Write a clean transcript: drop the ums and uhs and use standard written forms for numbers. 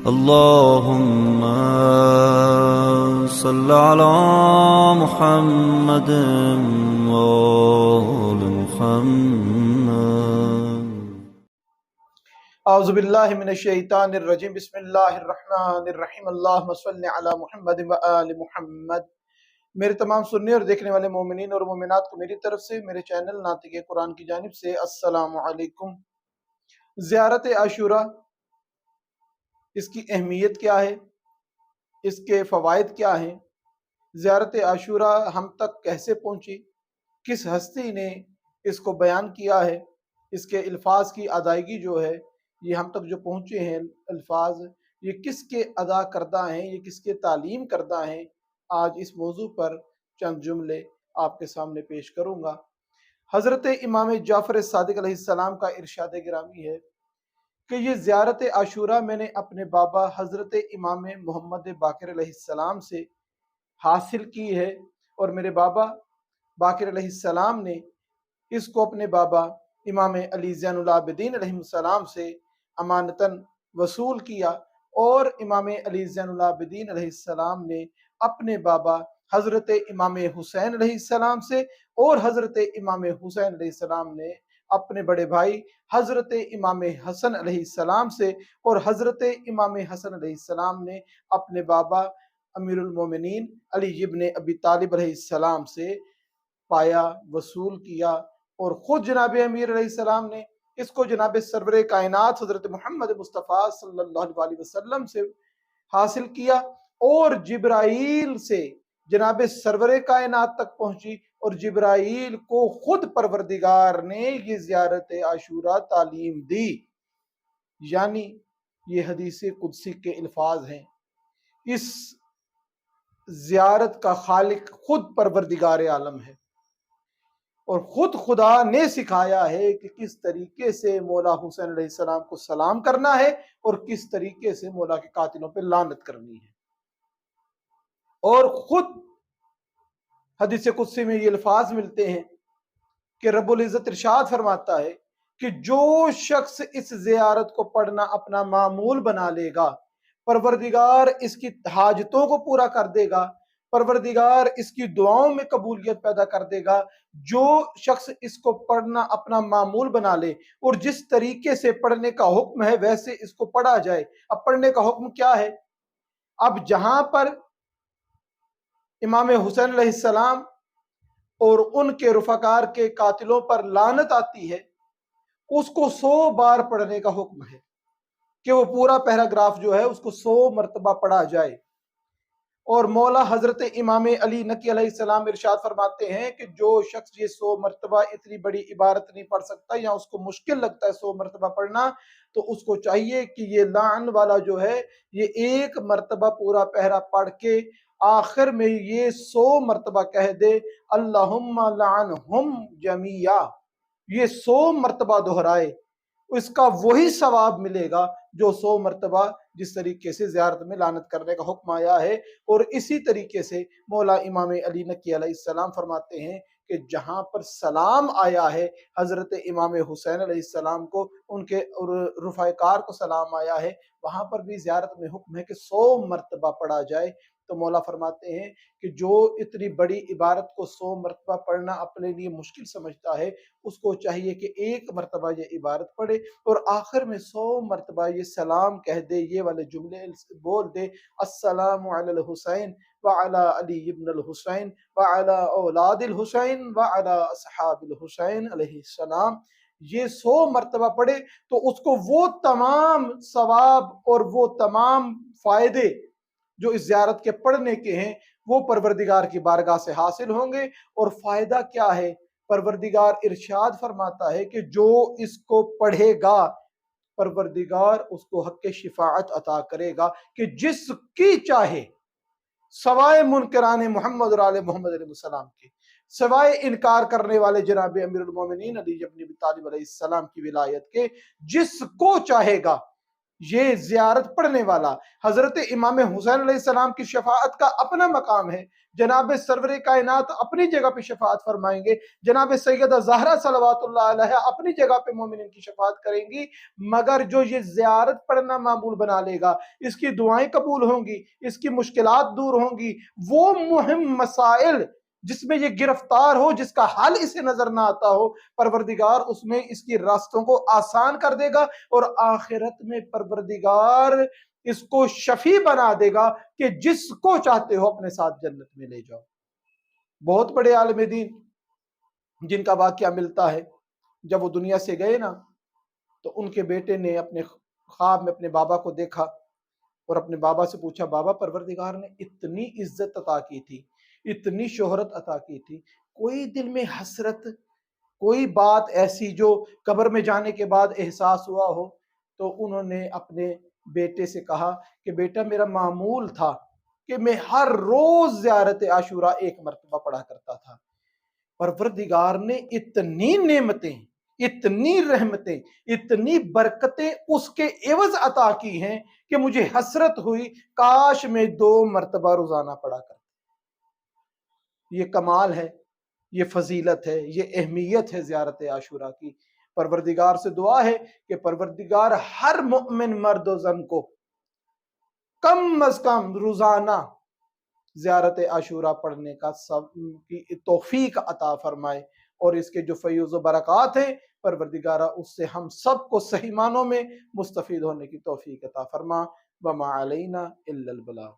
اللهم صل على محمد وآل محمد. اعوذ باللہ من الشیطان الرجیم. بسم اللہ الرحمن الرحیم. اللہم صل علی محمد و آل محمد. میرے تمام سننے اور دیکھنے والے مومنین اور مومنات کو میری طرف سے، میرے چینل ناطق قرآن کی جانب سے السلام علیکم. زیارت عاشورہ، اس کی اہمیت کیا ہے، اس کے فوائد کیا ہیں، زیارت عاشورہ ہم تک کیسے پہنچی، کس ہستی نے اس کو بیان کیا ہے، اس کے الفاظ کی ادائیگی جو ہے، یہ ہم تک جو پہنچے ہیں الفاظ، یہ کس کے ادا کردہ ہیں، یہ کس کے تعلیم کردہ ہیں. آج اس موضوع پر چند جملے آپ کے سامنے پیش کروں گا. حضرت امام جعفر صادق علیہ السلام کا ارشاد گرامی ہے کہ یہ زیارت عاشورہ میں نے اپنے بابا حضرت امام محمد باقر علیہ السلام سے حاصل کی ہے، اور میرے بابا باقر علیہ السلام نے اس کو اپنے بابا امام علی زین العابدین علیہ السلام سے امانتاً وصول کیا، اور امام علی زین العابدین علیہ السلام نے اپنے بابا حضرت امام حسین علیہ السلام سے، اور حضرت امام حسین علیہ السلام نے اپنے بڑے بھائی حضرت امام حسن علیہ السلام سے، اور حضرت امام حسن علیہ السلام نے اپنے بابا امیر المومنین علی ابن ابی طالب علیہ السلام سے پایا، وصول کیا. اور خود جناب امیر علیہ السلام نے اس کو جناب سرور کائنات حضرت محمد مصطفیٰ صلی اللہ علیہ وسلم سے حاصل کیا، اور جبرائیل سے جناب سرور کائنات تک پہنچی، اور جبرائیل کو خود پروردگار نے یہ زیارت عاشورہ تعلیم دی. یعنی یہ حدیث قدسی کے الفاظ ہیں. اس زیارت کا خالق خود پروردگار عالم ہے، اور خود خدا نے سکھایا ہے کہ کس طریقے سے مولا حسین علیہ السلام کو سلام کرنا ہے، اور کس طریقے سے مولا کے قاتلوں پہ لعنت کرنی ہے. اور خود حدیث قدسی میں یہ الفاظ ملتے ہیں کہ رب العزت ارشاد فرماتا ہے کہ جو شخص اس زیارت کو پڑھنا اپنا معمول بنا لے گا، پروردگار اس کی حاجتوں کو پورا کر دے گا، پروردگار اس کی دعاؤں میں قبولیت پیدا کر دے گا. جو شخص اس کو پڑھنا اپنا معمول بنا لے، اور جس طریقے سے پڑھنے کا حکم ہے ویسے اس کو پڑھا جائے. اب پڑھنے کا حکم کیا ہے؟ اب جہاں پر امام حسین علیہ السلام اور ان کے رفقار کے قاتلوں پر لعنت آتی ہے، اس کو 100 بار پڑھنے کا حکم ہے، کہ وہ پورا پیراگراف جو ہے اس کو 100 مرتبہ پڑھا جائے. اور مولا حضرت امام علی نقی علیہ السلام ارشاد فرماتے ہیں کہ جو شخص یہ 100 مرتبہ اتنی بڑی عبارت نہیں پڑھ سکتا، یا اس کو مشکل لگتا ہے 100 مرتبہ پڑھنا، تو اس کو چاہیے کہ یہ لعن والا جو ہے یہ 1 مرتبہ پورا پیرا پڑھ کے آخر میں یہ 100 مرتبہ کہہ دے اللہم لعنہم جمیعا. یہ 100 مرتبہ دہرائے، اس کا وہی ثواب ملے گا جو 100 مرتبہ جس طریقے سے زیارت میں لعنت کرنے کا حکم آیا ہے. اور اسی طریقے سے مولا امام علی نقی علیہ السلام فرماتے ہیں کہ جہاں پر سلام آیا ہے حضرت امام حسین علیہ السلام کو، ان کے رفقار کو سلام آیا ہے، وہاں پر بھی زیارت میں حکم ہے کہ 100 مرتبہ پڑھا جائے. تو مولا فرماتے ہیں کہ جو اتنی بڑی عبارت کو 100 مرتبہ پڑھنا اپنے لیے مشکل سمجھتا ہے، اس کو چاہیے کہ 1 مرتبہ یہ عبارت پڑھے، اور آخر میں 100 مرتبہ یہ سلام کہہ دے، یہ والے جملے بول دے السلام علی الحسین وعلی علی ابن الحسین وعلی اولاد الحسین وعلی اصحاب الحسین علیہ السلام. یہ 100 مرتبہ پڑھے تو اس کو وہ تمام ثواب اور وہ تمام فائدے جو اس زیارت کے پڑھنے کے ہیں وہ پروردگار کی بارگاہ سے حاصل ہوں گے. اور فائدہ کیا ہے؟ پروردگار ارشاد فرماتا ہے کہ جو اس کو پڑھے گا پروردگار اس کو حق شفاعت عطا کرے گا، کہ جس کی چاہے، سوائے منکران محمد اور آل محمد علیہ السلام کے، سوائے انکار کرنے والے جناب امیر المومنین علی ابن ابی طالب علیہ السلام کی ولایت کے، جس کو چاہے گا یہ زیارت پڑھنے والا حضرت امام حسین علیہ السلام کی شفاعت کا اپنا مقام ہے، جناب سرور کائنات اپنی جگہ پہ شفاعت فرمائیں گے، جناب سیدہ زہرا صلوات اللہ علیہ اپنی جگہ پہ مومنین کی شفاعت کریں گی، مگر جو یہ زیارت پڑھنا معمول بنا لے گا، اس کی دعائیں قبول ہوں گی، اس کی مشکلات دور ہوں گی، وہ مہم مسائل جس میں یہ گرفتار ہو، جس کا حل اسے نظر نہ آتا ہو، پروردگار اس میں اس کی راستوں کو آسان کر دے گا، اور آخرت میں پروردگار اس کو شفیع بنا دے گا کہ جس کو چاہتے ہو اپنے ساتھ جنت میں لے جاؤ۔ بہت بڑے عالم دین جن کا واقعہ ملتا ہے، جب وہ دنیا سے گئے نا تو ان کے بیٹے نے اپنے خواب میں اپنے بابا کو دیکھا اور اپنے بابا سے پوچھا، بابا پروردگار نے اتنی عزت عطا کی تھی، اتنی شہرت عطا کی تھی، کوئی دل میں حسرت، کوئی بات ایسی جو قبر میں جانے کے بعد احساس ہوا ہو؟ تو انہوں نے اپنے بیٹے سے کہا کہ بیٹا میرا معمول تھا کہ میں ہر روز زیارت عاشورہ ایک مرتبہ پڑھا کرتا تھا، پروردگار نے اتنی نعمتیں، اتنی رحمتیں، اتنی برکتیں اس کے عوض عطا کی ہیں کہ مجھے حسرت ہوئی کاش میں 2 مرتبہ روزانہ پڑھا کرتا۔ یہ کمال ہے، یہ فضیلت ہے، یہ اہمیت ہے زیارت عاشورہ کی۔ پروردگار سے دعا ہے کہ پروردگار ہر مؤمن مرد و زن کو کم از کم روزانہ زیارت عاشورہ پڑھنے کا کی توفیق عطا فرمائے، اور اس کے جو فیض و برکات ہیں پروردگارہ اس سے ہم سب کو صحیح معنوں میں مستفید ہونے کی توفیق عطا فرما۔ وما علینا الا البلاغ۔